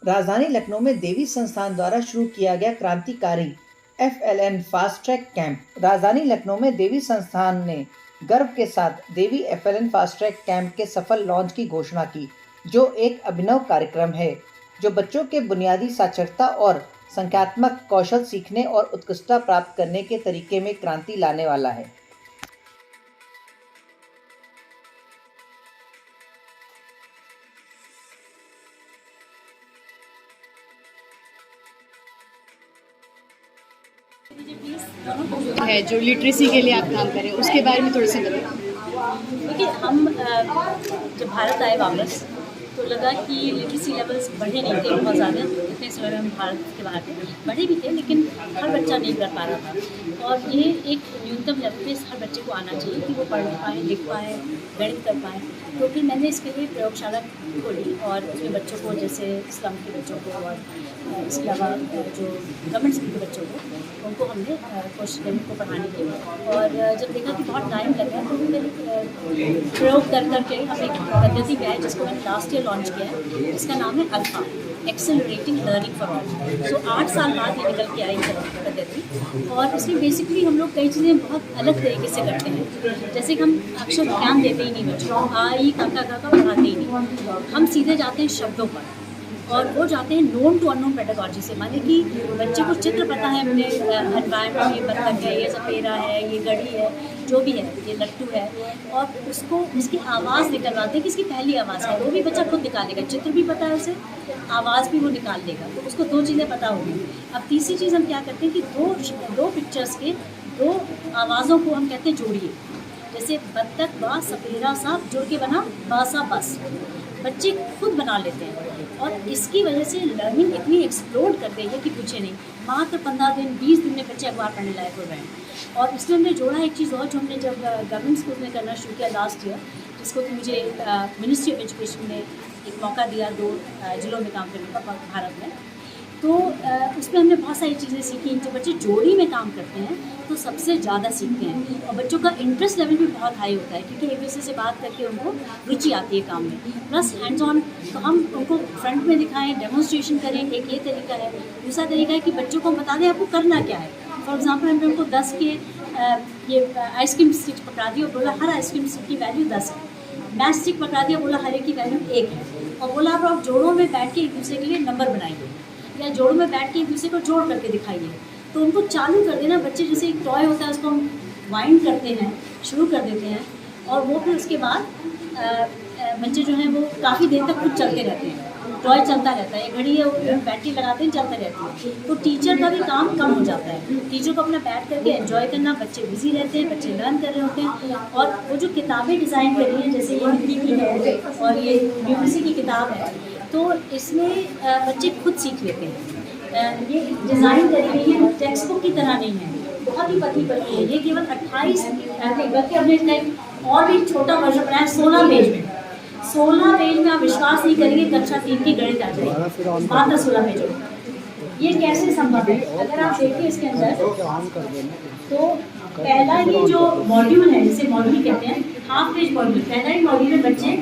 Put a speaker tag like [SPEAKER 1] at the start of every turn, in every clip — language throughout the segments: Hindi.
[SPEAKER 1] राजधानी लखनऊ में देवी संस्थान द्वारा शुरू किया गया क्रांतिकारी FLN फास्ट ट्रैक कैंप। राजधानी लखनऊ में देवी संस्थान ने गर्व के साथ देवी FLN फास्ट ट्रैक कैंप के सफल लॉन्च की घोषणा की, जो एक अभिनव कार्यक्रम है जो बच्चों के बुनियादी साक्षरता और संख्यात्मक कौशल सीखने और उत्कृष्टता प्राप्त करने के तरीके में क्रांति लाने वाला है।
[SPEAKER 2] है जो लिटरेसी के लिए आप काम करें, उसके बारे में थोड़ा सा बताएं।
[SPEAKER 3] देखिए, हम जब भारत आए वापस तो लगा कि लिटरेसी लेवल्स बढ़े नहीं थे बहुत ज़्यादा। इतने समय हम भारत के बाहर थे, बढ़े भी थे लेकिन हर बच्चा नहीं कर पा रहा था। और ये एक न्यूनतम लेवल पे हर बच्चे को आना चाहिए कि वो पढ़ पाएँ, लिख पाएँ, गणित कर पाएँ। तो फिर मैंने इसके लिए प्रयोगशाला खोली और उसमें बच्चों को, जैसे स्लम के बच्चों को और इसके अलावा जो गवर्नमेंट स्कूल के बच्चों को, उनको हमने कोशिश करी को पढ़ाने की। और जब देखा कि बहुत टाइम लग गया तो फिर प्रयोग कर करके हम एक पद्धति पे आए जिसको मैंने लास्ट ईयर लॉन्च किया है, जिसका नाम है alpha, accelerating learning for all. So 8 साल बाद ये निकल के आई पद्धति। और इसमें बेसिकली हम लोग कई चीज़ें बहुत अलग तरीके से करते हैं। जैसे कि हम अक्षर ज्ञान देते ही नहीं बच्चों को, आ ई काका काका पढ़ाते ही नहीं, हम सीधे जाते हैं शब्दों पर। और वो जाते हैं नोन टू अननोन पेडागॉजी से, माने कि बच्चे को चित्र पता है अपने एनवायरमेंट में, ये बत्तख है, ये सपेरा है, ये गढ़ी है, जो भी है, ये लट्टू है, और उसको उसकी आवाज़ निकलवाते हैं कि इसकी पहली आवाज़ है। वो भी बच्चा खुद निकालेगा, चित्र भी पता है उसे, आवाज़ भी वो निकाल देगा। तो उसको 2 चीज़ें पता होगी। अब तीसरी चीज़ हम क्या करते हैं कि दो पिक्चर्स के 2 आवाज़ों को हम कहते हैं जोड़िए। जैसे बत्तख बा सपेरा सा जुड़ के बना बा सा बस, बच्चे खुद बना लेते हैं। और इसकी वजह से लर्निंग इतनी एक्सप्लोड कर गई है कि पूछे नहीं। मात्र 15 दिन 20 दिन में बच्चे अखबार पढ़ने लायक हो गए हैं। और इसमें हमने जोड़ा एक चीज़ और, जो हमने जब गवर्नमेंट स्कूल में करना शुरू किया लास्ट ईयर, जिसको कि मुझे मिनिस्ट्री ऑफ एजुकेशन ने एक मौका दिया 2 जिलों में काम करने का भारत में। तो उसमें हमने बहुत सारी चीज़ें सीखी। जो बच्चे जोड़ी में काम करते हैं तो सबसे ज़्यादा सीखते हैं, और बच्चों का इंटरेस्ट लेवल भी बहुत हाई होता है, क्योंकि एक दूसरे से बात करके उनको रुचि आती है काम में। प्लस हैंड्स ऑन, तो हम उनको फ्रंट में दिखाएं, डेमोन्स्ट्रेशन करें, एक ये तरीका है। दूसरा तरीका है कि बच्चों को बता दें आपको करना क्या है। फॉर एग्जाम्पल, हमने उनको 10 के ये आइसक्रीम स्टिक पकड़ा दी और बोला हर आइसक्रीम स्टिक की वैल्यू 10 है। मैथ स्टिक पकड़ा दिया, बोला हर एक की वैल्यू 1 है, और बोला अब आप जोड़ों में बैठ के एक दूसरे के लिए नंबर बनाइए, या जोड़ में बैठ के एक दूसरे को जोड़ करके दिखाइए। तो उनको चालू कर देना। बच्चे जैसे एक टॉय होता है, उसको हम वाइंड करते हैं, शुरू कर देते हैं, और वो फिर उसके बाद बच्चे जो हैं वो काफ़ी देर तक खुद चलते रहते हैं। टॉय चलता रहता है, घड़ी है, बैटरी लगाते हैं, चलते रहती है। तो टीचर का भी काम कम हो जाता है। टीचर को अपना बैठ करके एंजॉय करना, बच्चे बिजी रहते हैं, बच्चे लर्न कर रहे होते हैं। और वो जो किताबें डिज़ाइन करी हैं, जैसे ये हिंदी की है और ये यूपीसी की किताब है, तो इसमें बच्चे खुद सीख लेते हैं। ये डिज़ाइन करी गई है, टेक्स्ट बुक की तरह नहीं है, बहुत ही पतली पतली है। ये केवल 28, बल्कि हमने इसका एक और भी छोटा वर्जन बनाया 16 पेज में। 16 पेज में आप विश्वास नहीं करेंगे कक्षा 3 की गणित आ जाएगी, मात्र 16 पेज में। ये कैसे संभव है? अगर आप देखिए इसके अंदर, तो पहला ही जो मॉड्यूल है, जिसे मॉड्यूल कहते हैं, हाफ पेज मॉड्यूल, पहला ही मॉड्यूल में बच्चे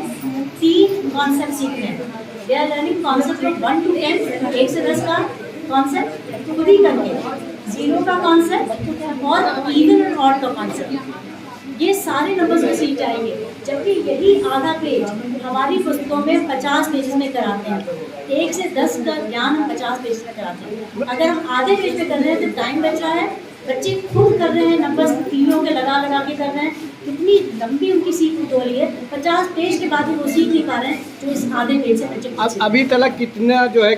[SPEAKER 3] 3 कॉन्सेप्ट सीख रहे हैं। They are learning concept of 1 to 10, 1 से 10 का कॉन्सेप्ट खुद ही करके, 0 का कॉन्सेप्ट और इवन और ऑड का कॉन्सेप्ट। ये सारे नंबर्स में सीख जाएंगे, जबकि यही आधा पेज हमारी पुस्तकों में 50 पेजेस में कराते हैं। 1 से 10 का ज्ञान हम 50 पेज में कराते हैं। अगर हम आधे पेज में कर रहे हैं तो टाइम बच रहा है, बच्चे खुद कर रहे हैं, नंबर्स टीवियों के लगा लगा के कर रहे हैं। कितनी लंबी उनकी सीख हो रही है, 50 पेज के बाद भी वो सीख नहीं पा रहे हैं, जो इस आधे पेज से बच्चे।
[SPEAKER 4] अभी तक कितना जो है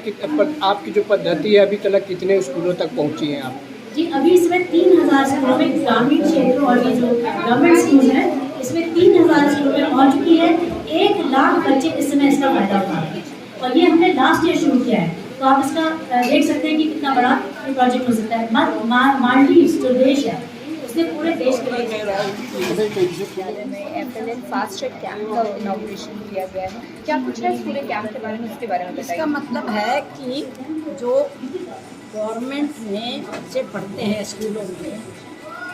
[SPEAKER 4] आपकी जो पद्धति है, अभी तक कितने स्कूलों तक पहुँची हैं आप?
[SPEAKER 3] जी, अभी इसमें 3000 स्कूलों में, ग्रामीण क्षेत्रों और ये जो गवर्नमेंट स्कूल है, इसमें 3000 स्कूलों में पहुँच चुकी है। 1 लाख बच्चे इस समय इसका फायदा उठा रहे हैं, और ये हमने लास्ट ईयर शुरू किया है। तो आप इसका देख सकते हैं कि कितना बड़ा प्रोजेक्ट हो सकता है। मालदीव्स जो देश है, उसने पूरे देश के लिए
[SPEAKER 2] में FLN फास्ट ट्रैक कैंप का इनॉग्रेशन किया गया है। क्या कुछ है इस पूरे कैंप के बारे में, उसके बारे में बताइए।
[SPEAKER 5] इसका मतलब है कि जो गवर्नमेंट में बच्चे पढ़ते हैं स्कूलों में,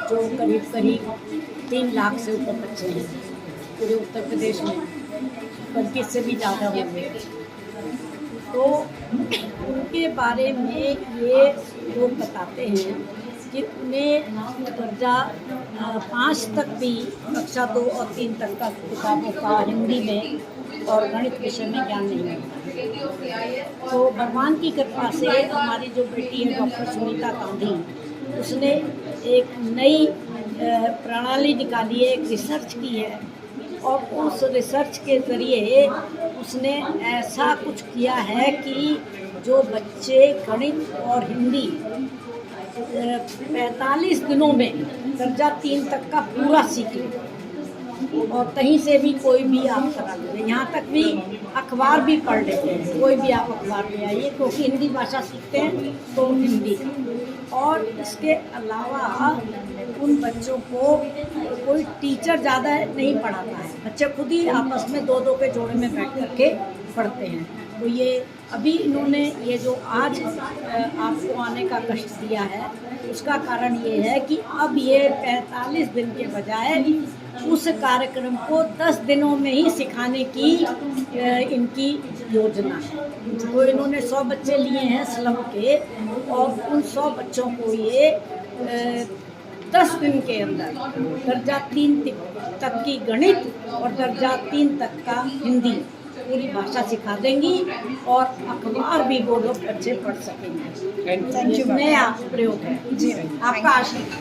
[SPEAKER 5] जो करीब करीब 3 लाख से ऊपर बच्चे हैं पूरे उत्तर प्रदेश में, बल्कि इससे भी ज़्यादा होंगे। तो उनके बारे में ये लोग बताते हैं कि उन्हें दर्जा 5 तक भी कक्षा 2 और 3 तक का किताबों का हिंदी में और गणित विषय में ज्ञान नहीं मिलता। तो भगवान की कृपा से हमारी जो बेटी है डॉक्टर सुनीता गांधी, उसने एक नई प्रणाली निकाली है, एक रिसर्च की है और उस रिसर्च के ज़रिए उसने ऐसा कुछ किया है कि जो बच्चे गणित और हिंदी 45 दिनों में दर्जा 3 तक का पूरा सीखे और कहीं से भी कोई भी आप करा लेते, यहाँ तक भी अखबार भी पढ़ लेते हैं, कोई भी आप अखबार ले आइए, क्योंकि हिंदी भाषा सीखते हैं तो हिंदी का। और इसके अलावा उन बच्चों को कोई टीचर ज़्यादा नहीं पढ़ाता है, बच्चे खुद ही आपस में 2-2 के जोड़े में बैठ करके पढ़ते हैं। तो ये अभी इन्होंने ये जो आज आपको आने का कष्ट दिया है, उसका कारण ये है कि अब ये 45 दिन के बजाय उस कार्यक्रम को 10 दिनों में ही सिखाने की इनकी योजना है। तो इन्होंने 100 बच्चे लिए हैं स्लम के और उन 100 बच्चों को ये 10 दिन के अंदर दर्जा 3 तक की गणित और दर्जा 3 तक का हिंदी पूरी भाषा सिखा देंगी और अखबार भी वो लोग बच्चे पढ़ सकेंगे।
[SPEAKER 4] Thank you.
[SPEAKER 5] नया प्रयोग है जी, आपका आशीर्वाद।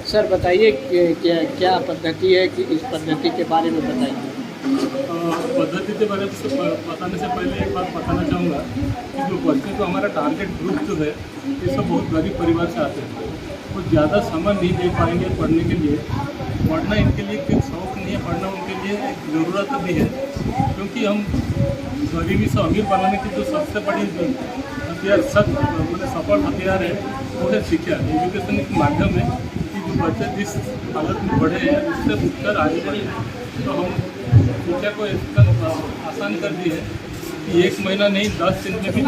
[SPEAKER 4] सर बताइए क्या पद्धति है कि इस पद्धति के बारे में बताइए।
[SPEAKER 6] पद्धति के बारे में बताने से पहले एक बात बताना चाहूँगा कि जो बच्चे को हमारा टारगेट ग्रुप जो है, ये सब बहुत गरीब परिवार से आते हैं। वो ज़्यादा समय नहीं दे पाएंगे पढ़ने के लिए। पढ़ना इनके लिए कोई शौक नहीं है, पढ़ना उनके लिए एक ज़रूरत भी है, क्योंकि हम गरीबी से अमीर बनाने की जो सबसे बड़ी हथियार सफल हथियार है वो है शिक्षा। एजुकेशन एक माध्यम है कि जो बच्चे जिस हालत में बढ़े हैं उससे उठकर आगे बढ़े। तो हम शिक्षा को इतना आसान कर दी है कि 1 महीना नहीं 10 दिन में भी